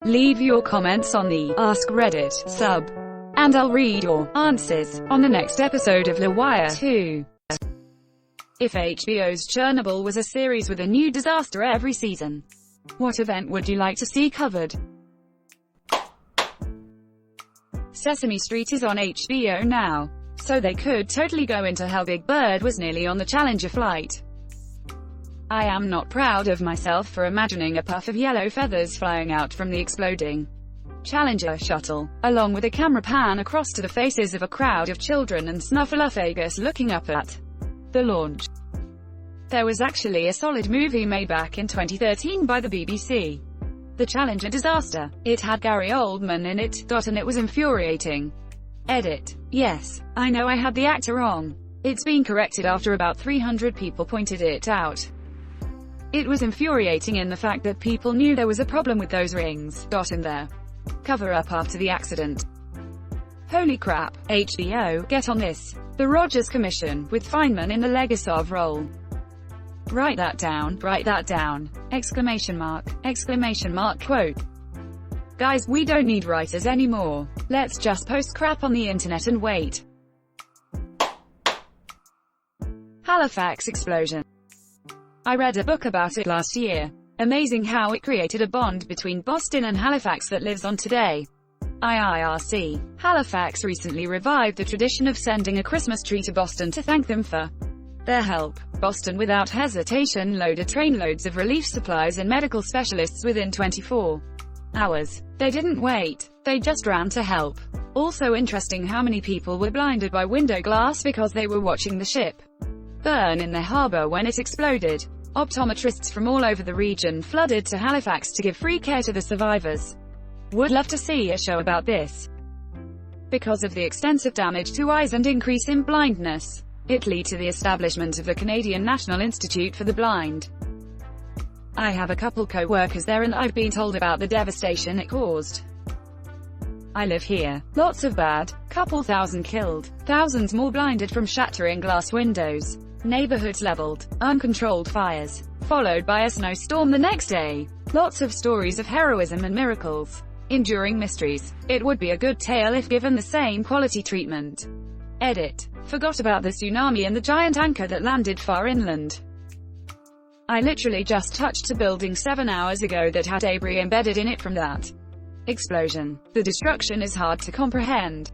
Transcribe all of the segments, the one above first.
Leave your comments on the Ask Reddit sub, and I'll read your answers on the next episode of LWIAR 2. If HBO's Chernobyl was a series with a new disaster every season, what event would you like to see covered? Sesame Street is on HBO now, so they could totally go into how Big Bird was nearly on the Challenger flight. I am not proud of myself for imagining a puff of yellow feathers flying out from the exploding Challenger shuttle, along with a camera pan across to the faces of a crowd of children and snuffleupagus looking up at the launch. There was actually a solid movie made back in 2013 by the BBC, The Challenger Disaster. It had Gary Oldman in it, and it was infuriating. Edit. Yes, I know I had the actor wrong. It's been corrected after about 300 people pointed it out. It was infuriating in the fact that people knew there was a problem with those rings, in their cover-up after the accident. Holy crap, HBO, get on this. The Rogers Commission, with Feynman in the Legasov role. Write that down, exclamation mark, quote. Guys, we don't need writers anymore. Let's just post crap on the internet and wait. Halifax explosion. I read a book about it last year. Amazing how it created a bond between Boston and Halifax that lives on today. IIRC. Halifax recently revived the tradition of sending a Christmas tree to Boston to thank them for their help. Boston without hesitation loaded trainloads of relief supplies and medical specialists within 24 hours. They didn't wait. They just ran to help. Also interesting how many people were blinded by window glass because they were watching the ship burn in their harbor when it exploded. Optometrists from all over the region flooded to Halifax to give free care to the survivors. Would love to see a show about this. Because of the extensive damage to eyes and increase in blindness, it led to the establishment of the Canadian National Institute for the Blind. I have a couple co-workers there and I've been told about the devastation it caused. I live here. Lots of bad. Couple thousand killed. Thousands more blinded from shattering glass windows. Neighborhoods leveled. Uncontrolled fires. Followed by a snowstorm the next day. Lots of stories of heroism and miracles. Enduring mysteries. It would be a good tale if given the same quality treatment. Edit. Forgot about the tsunami and the giant anchor that landed far inland. I literally just touched a building 7 hours ago that had debris embedded in it from that explosion. The destruction is hard to comprehend.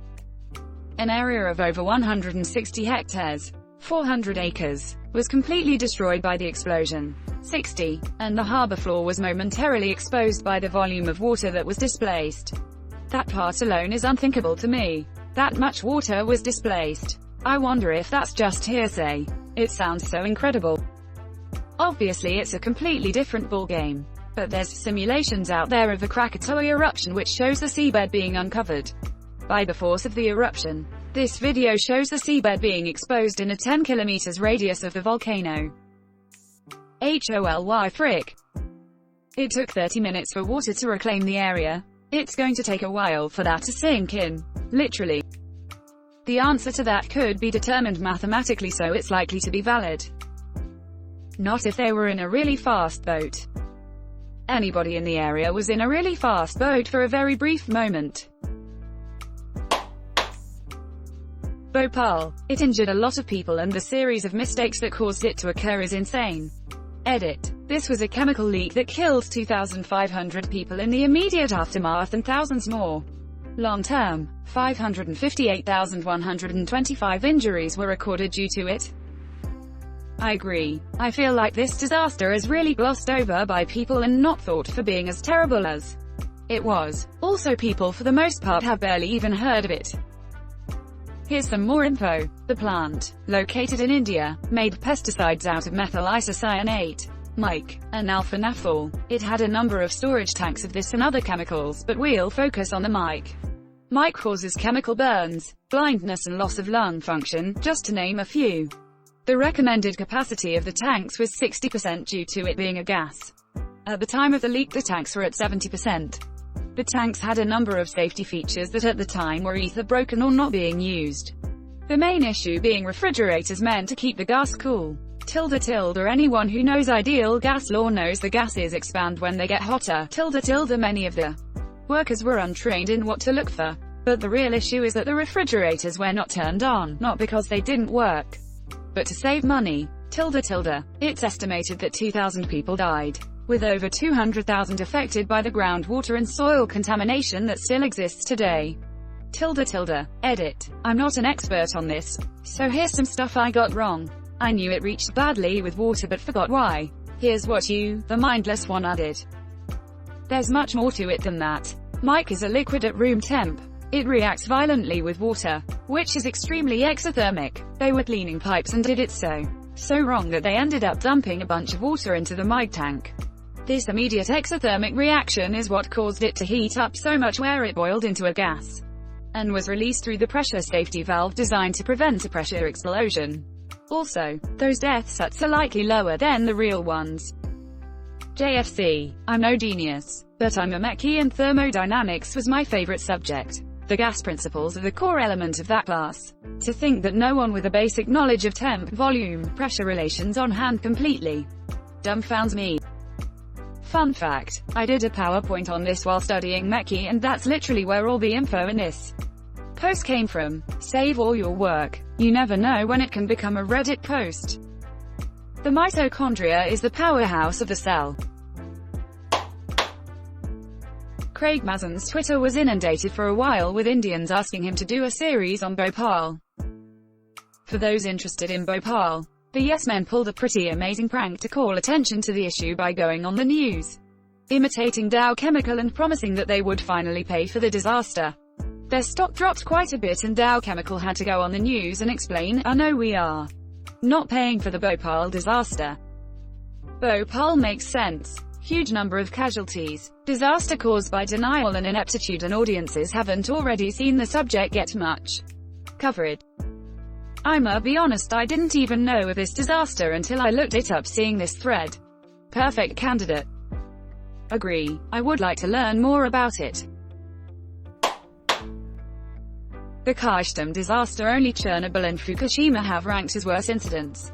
An area of over 160 hectares, 400 acres, was completely destroyed by the explosion. 60, and the harbor floor was momentarily exposed by the volume of water that was displaced. That part alone is unthinkable to me. That much water was displaced. I wonder if that's just hearsay. It sounds so incredible. Obviously it's a completely different ballgame. But there's simulations out there of the Krakatoa eruption which shows the seabed being uncovered by the force of the eruption. This video shows the seabed being exposed in a 10 kilometers radius of the volcano. Holy frick. It took 30 minutes for water to reclaim the area. It's going to take a while for that to sink in. Literally. The answer to that could be determined mathematically, so it's likely to be valid. Not if they were in a really fast boat. Anybody in the area was in a really fast boat for a very brief moment. Bhopal. It injured a lot of people and the series of mistakes that caused it to occur is insane. Edit. This was a chemical leak that killed 2,500 people in the immediate aftermath and thousands more. Long-term, 558,125 injuries were recorded due to it. I agree. I feel like this disaster is really glossed over by people and not thought for being as terrible as it was. Also, people for the most part have barely even heard of it. Here's some more info. The plant, located in India, made pesticides out of methyl isocyanate, mic, and alpha-naphthol. It had a number of storage tanks of this and other chemicals, but we'll focus on the mic. Mic causes chemical burns, blindness and loss of lung function, just to name a few. The recommended capacity of the tanks was 60% due to it being a gas. At the time of the leak the tanks were at 70%. The tanks had a number of safety features that at the time were either broken or not being used. The main issue being refrigerators meant to keep the gas cool. Anyone who knows ideal gas law knows the gases expand when they get hotter. Many of the workers were untrained in what to look for. But the real issue is that the refrigerators were not turned on, not because they didn't work, but to save money. It's estimated that 2,000 people died, with over 200,000 affected by the groundwater and soil contamination that still exists today. Edit. I'm not an expert on this, so here's some stuff I got wrong. I knew it reached badly with water but forgot why. Here's what you, the mindless one, added. There's much more to it than that. Mic is a liquid at room temp. It reacts violently with water, which is extremely exothermic. They were cleaning pipes and did it so wrong that they ended up dumping a bunch of water into the mic tank. This immediate exothermic reaction is what caused it to heat up so much where it boiled into a gas, and was released through the pressure safety valve designed to prevent a pressure explosion. Also, those death stats are likely lower than the real ones. JFC. I'm no genius, but I'm a Mechie and thermodynamics was my favorite subject. The gas principles are the core element of that class. To think that no one with a basic knowledge of temp, volume, pressure relations on hand completely dumbfounds me. Fun fact, I did a PowerPoint on this while studying Mechie, and that's literally where all the info in this post came from. Save all your work. You never know when it can become a Reddit post. The mitochondria is the powerhouse of the cell. Craig Mazzon's Twitter was inundated for a while with Indians asking him to do a series on Bhopal. For those interested in Bhopal, the Yes Men pulled a pretty amazing prank to call attention to the issue by going on the news, imitating Dow Chemical and promising that they would finally pay for the disaster. Their stock dropped quite a bit and Dow Chemical had to go on the news and explain, "Oh no, we are not paying for the Bhopal disaster." Bhopal makes sense. Huge number of casualties. Disaster caused by denial and ineptitude, and audiences haven't already seen the subject get much coverage. I'ma be honest, I didn't even know of this disaster until I looked it up. Seeing this thread. Perfect candidate. Agree. I would like to learn more about it. The Keystone disaster. Only Chernobyl and Fukushima have ranked as worse incidents.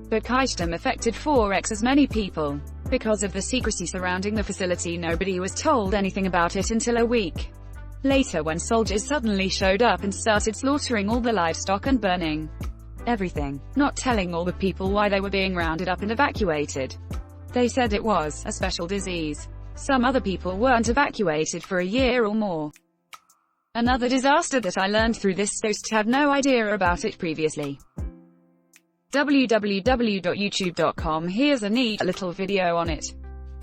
But Keystone affected 4x as many people. Because of the secrecy surrounding the facility, nobody was told anything about it until a week later, when soldiers suddenly showed up and started slaughtering all the livestock and burning everything, not telling all the people why they were being rounded up and evacuated. They said it was a special disease. Some other people weren't evacuated for a year or more. Another disaster that I learned through this post, had no idea about it previously. www.youtube.com. Here's a neat little video on it.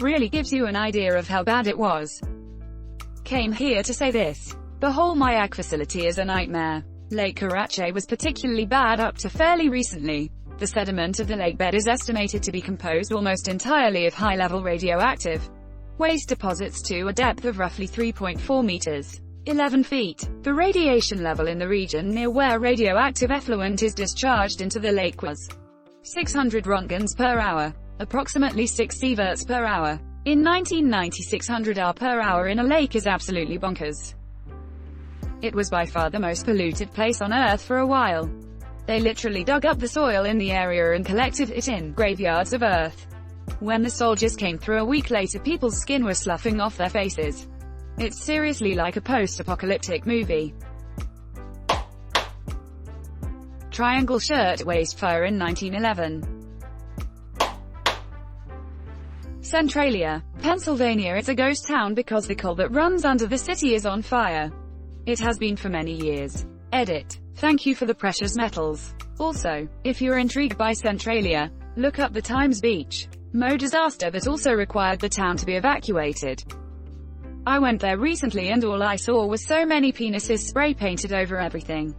Really gives you an idea of how bad it was. Came here to say this. The whole Mayak facility is a nightmare. Lake Karachi was particularly bad up to fairly recently. The sediment of the lake bed is estimated to be composed almost entirely of high-level radioactive waste deposits to a depth of roughly 3.4 meters. 11 feet. The radiation level in the region near where radioactive effluent is discharged into the lake was 600 rontgens per hour, approximately 6 sieverts per hour. In 1990, 600 R per hour in a lake is absolutely bonkers. It was by far the most polluted place on Earth for a while. They literally dug up the soil in the area and collected it in graveyards of earth. When the soldiers came through a week later, people's skin was sloughing off their faces. It's seriously like a post-apocalyptic movie. Triangle Shirtwaist Fire in 1911. Centralia, Pennsylvania. It's a ghost town because the coal that runs under the city is on fire. It has been for many years. Edit. Thank you for the precious metals. Also, if you're intrigued by Centralia, look up the Times Beach Mo disaster that also required the town to be evacuated. I went there recently and all I saw was so many penises spray-painted over everything.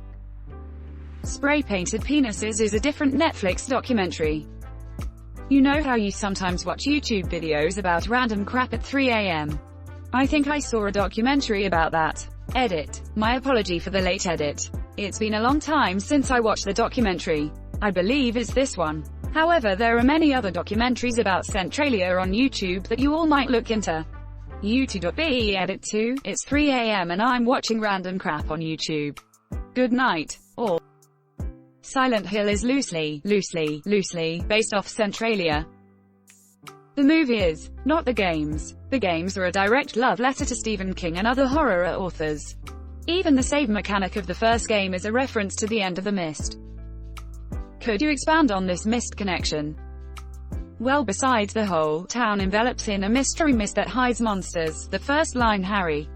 Spray-painted penises is a different Netflix documentary. You know how you sometimes watch YouTube videos about random crap at 3 a.m.? I think I saw a documentary about that. Edit. My apology for the late edit. It's been a long time since I watched the documentary. I believe it's this one. However, there are many other documentaries about Centralia on YouTube that you all might look into. YouTube.be edit 2. It's 3 a.m. and I'm watching random crap on YouTube. Good night, all. Silent Hill is loosely based off Centralia. The movie is not the games. The games are a direct love letter to Stephen King and other horror authors. Even the save mechanic of the first game is a reference to the end of The Mist. Could you expand on this mist connection? Well, besides the whole town envelops in a mystery mist that hides monsters, the first line Harry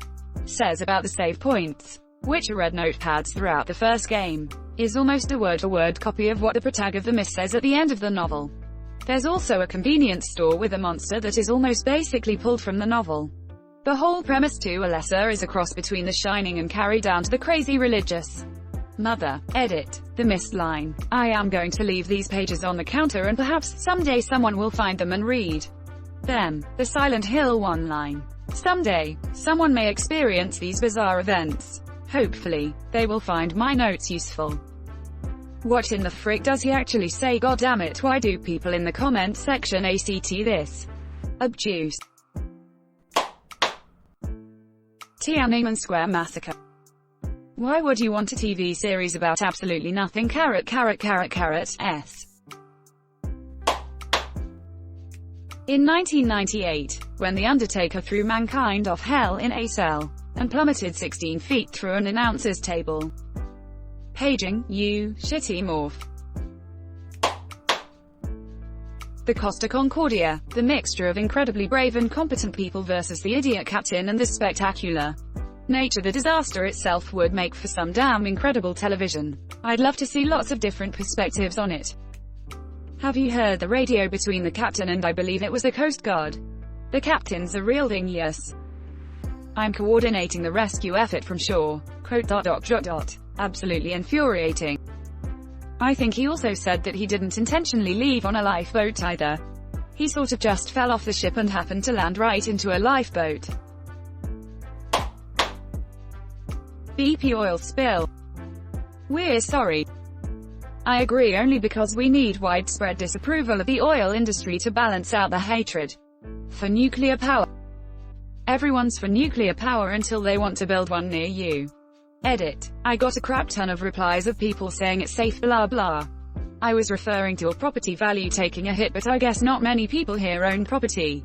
says about the save points, which are red notepads throughout the first game, is almost a word-for-word copy of what the protagonist of The Mist says at the end of the novel. There's also a convenience store with a monster that is almost basically pulled from the novel. The whole premise, to a lesser, is a cross between The Shining and Carrie down to the crazy religious mother. Edit. The Mist line. I am going to leave these pages on the counter and perhaps someday someone will find them and read them. The Silent Hill one line. Someday, someone may experience these bizarre events. Hopefully, they will find my notes useful. What in the frick does he actually say? Goddammit, why do people in the comment section ACT this? Obtuse. Tiananmen Square Massacre. Why would you want a TV series about absolutely nothing? S. In 1998, when The Undertaker threw mankind off hell in a cell, and plummeted 16 feet through an announcer's table. Paging, you shitty morph. The Costa Concordia, the mixture of incredibly brave and competent people versus the idiot captain and the spectacular nature. The disaster itself would make for some damn incredible television. I'd love to see lots of different perspectives on it. Have you heard the radio between the captain and I believe it was the Coast Guard? The captain's a real thing, yes. I'm coordinating the rescue effort from shore. Quote. Absolutely infuriating. I think he also said that he didn't intentionally leave on a lifeboat either. He sort of just fell off the ship and happened to land right into a lifeboat. BP oil spill. We're sorry. I agree, only because we need widespread disapproval of the oil industry to balance out the hatred for nuclear power. Everyone's for nuclear power until they want to build one near you. Edit. I got a crap ton of replies of people saying it's safe blah blah. I was referring to a property value taking a hit, but I guess not many people here own property.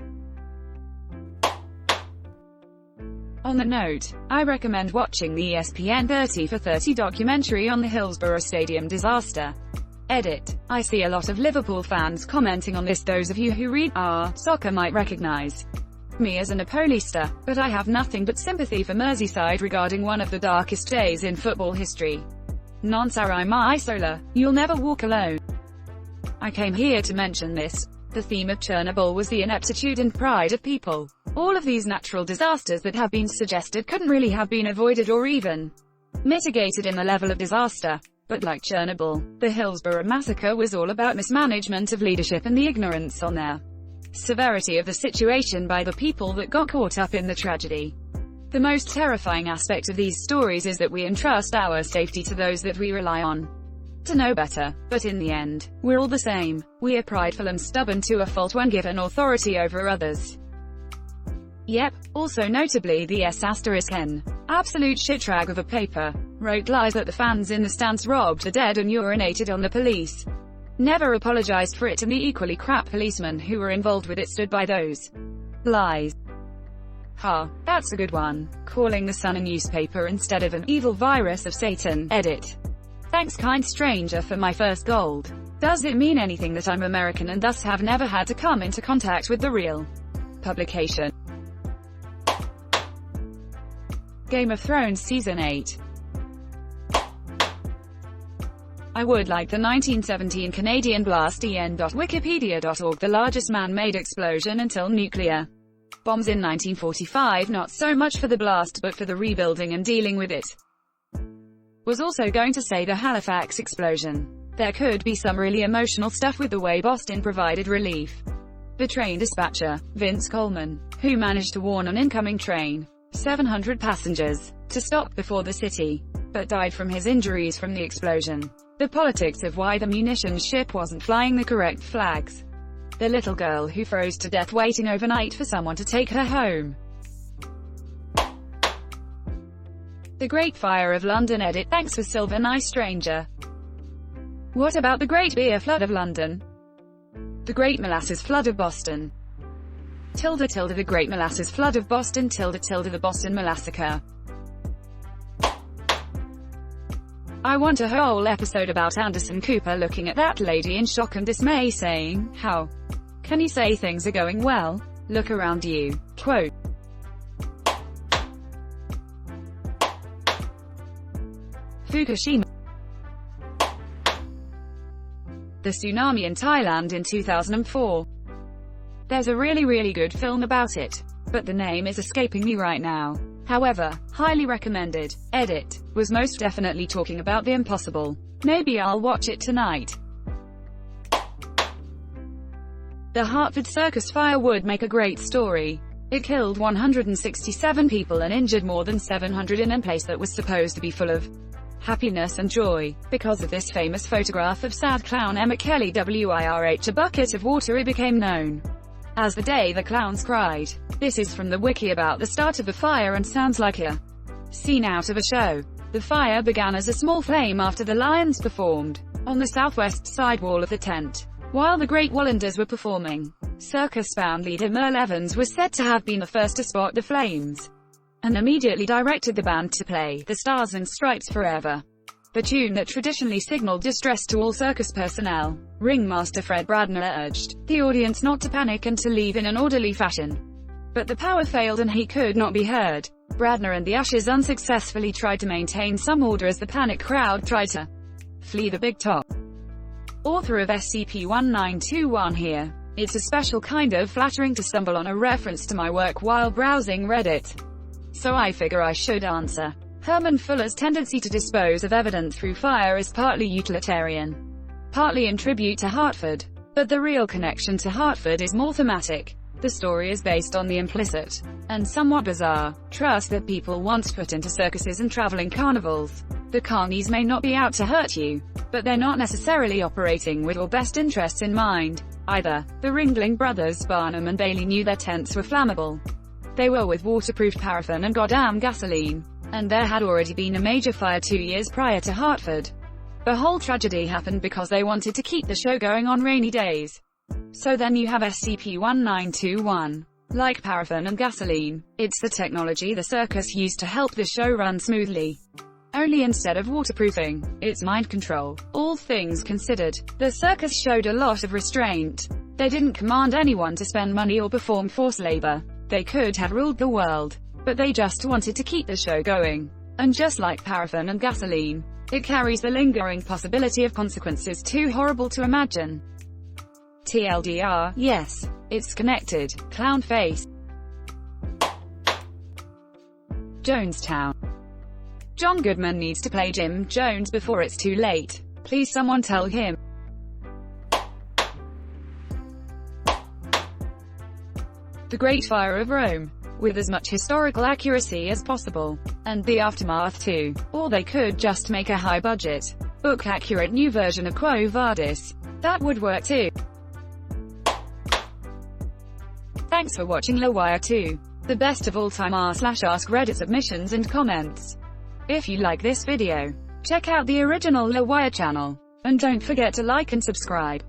On that note, I recommend watching the ESPN 30 for 30 documentary on the Hillsborough Stadium disaster. Edit. I see a lot of Liverpool fans commenting on this. Those of you who read soccer might recognize me as a Napolista, but I have nothing but sympathy for Merseyside regarding one of the darkest days in football history. Non sarai mai sola, you'll never walk alone. I came here to mention this. The theme of Chernobyl was the ineptitude and pride of people. All of these natural disasters that have been suggested couldn't really have been avoided or even mitigated in the level of disaster. But like Chernobyl, the Hillsborough massacre was all about mismanagement of leadership and the ignorance on their severity of the situation by the people that got caught up in the tragedy. The most terrifying aspect of these stories is that we entrust our safety to those that we rely on to know better, but in the end, we're all the same. We are prideful and stubborn to a fault when given authority over others. Yep, also notably the S**N. Absolute shitrag of a paper, wrote lies that the fans in the stands robbed the dead and urinated on the police. Never apologized for it, and the equally crap policemen who were involved with it stood by those lies. Ha, that's a good one. Calling the Sun a newspaper instead of an evil virus of Satan. Edit. Thanks kind stranger for my first gold. Does it mean anything that I'm American and thus have never had to come into contact with the real publication? Game of Thrones Season 8. I would like the 1917 Canadian blast. en.wikipedia.org. The largest man-made explosion until nuclear bombs in 1945, not so much for the blast but for the rebuilding and dealing with it. Was also going to say the Halifax explosion. There could be some really emotional stuff with the way Boston provided relief. The train dispatcher, Vince Coleman, who managed to warn an incoming train, 700 passengers, to stop before the city, but died from his injuries from the explosion. The politics of why the munitions ship wasn't flying the correct flags. The little girl who froze to death waiting overnight for someone to take her home. The Great Fire of London. Edit. Thanks for Silver Nice Stranger. What about the Great Beer Flood of London? The Great Molasses Flood of Boston. The Great Molasses Flood of Boston, the Boston Massacre. I want a whole episode about Anderson Cooper looking at that lady in shock and dismay saying, "How can you say things are going well? Look around you." Quote. Fukushima. The tsunami in Thailand in 2004. There's a really good film about it, but the name is escaping me right now. However, highly recommended. Edit was most definitely talking about the impossible. Maybe I'll watch it tonight. The Hartford Circus fire would make a great story. It killed 167 people and injured more than 700 in a place that was supposed to be full of happiness and joy. Because of this famous photograph of sad clown Emmett Kelly WIRH, a bucket of water, it became known as the day the clowns cried. This is from the wiki about the start of the fire and sounds like a scene out of a show. The fire began as a small flame after the lions performed on the southwest side wall of the tent, while the Great Wallanders were performing. Circus band leader Merle Evans was said to have been the first to spot the flames, and immediately directed the band to play "The Stars and Stripes Forever," the tune that traditionally signaled distress to all circus personnel. Ringmaster Fred Bradner urged the audience not to panic and to leave in an orderly fashion. But the power failed and he could not be heard. Bradner and the ushers unsuccessfully tried to maintain some order as the panicked crowd tried to flee the big top. Author of SCP-1921 here. It's a special kind of flattering to stumble on a reference to my work while browsing Reddit, so I figure I should answer. Herman Fuller's tendency to dispose of evidence through fire is partly utilitarian, partly in tribute to Hartford. But the real connection to Hartford is more thematic. The story is based on the implicit, and somewhat bizarre, trust that people once put into circuses and traveling carnivals. The carnies may not be out to hurt you, but they're not necessarily operating with your best interests in mind, either. The Ringling Brothers, Barnum and Bailey, knew their tents were flammable. They were with waterproof paraffin and goddamn gasoline. And there had already been a major fire 2 years prior to Hartford. The whole tragedy happened because they wanted to keep the show going on rainy days. So then you have SCP-1921. Like paraffin and gasoline, it's the technology the circus used to help the show run smoothly. Only instead of waterproofing, it's mind control. All things considered, the circus showed a lot of restraint. They didn't command anyone to spend money or perform forced labor. They could have ruled the world, but they just wanted to keep the show going. And just like paraffin and gasoline, it carries the lingering possibility of consequences too horrible to imagine. TLDR, yes, it's connected. Clown face. Jonestown. John Goodman needs to play Jim Jones before it's too late. Please someone tell him. The Great Fire of Rome, with as much historical accuracy as possible, and the aftermath too. Or they could just make a high-budget, book-accurate new version of Quo Vadis. That would work too. Thanks for watching LWIAR 2. The best of all time r/AskReddit submissions and comments. If you like this video, check out the original LWIAR channel. And don't forget to like and subscribe.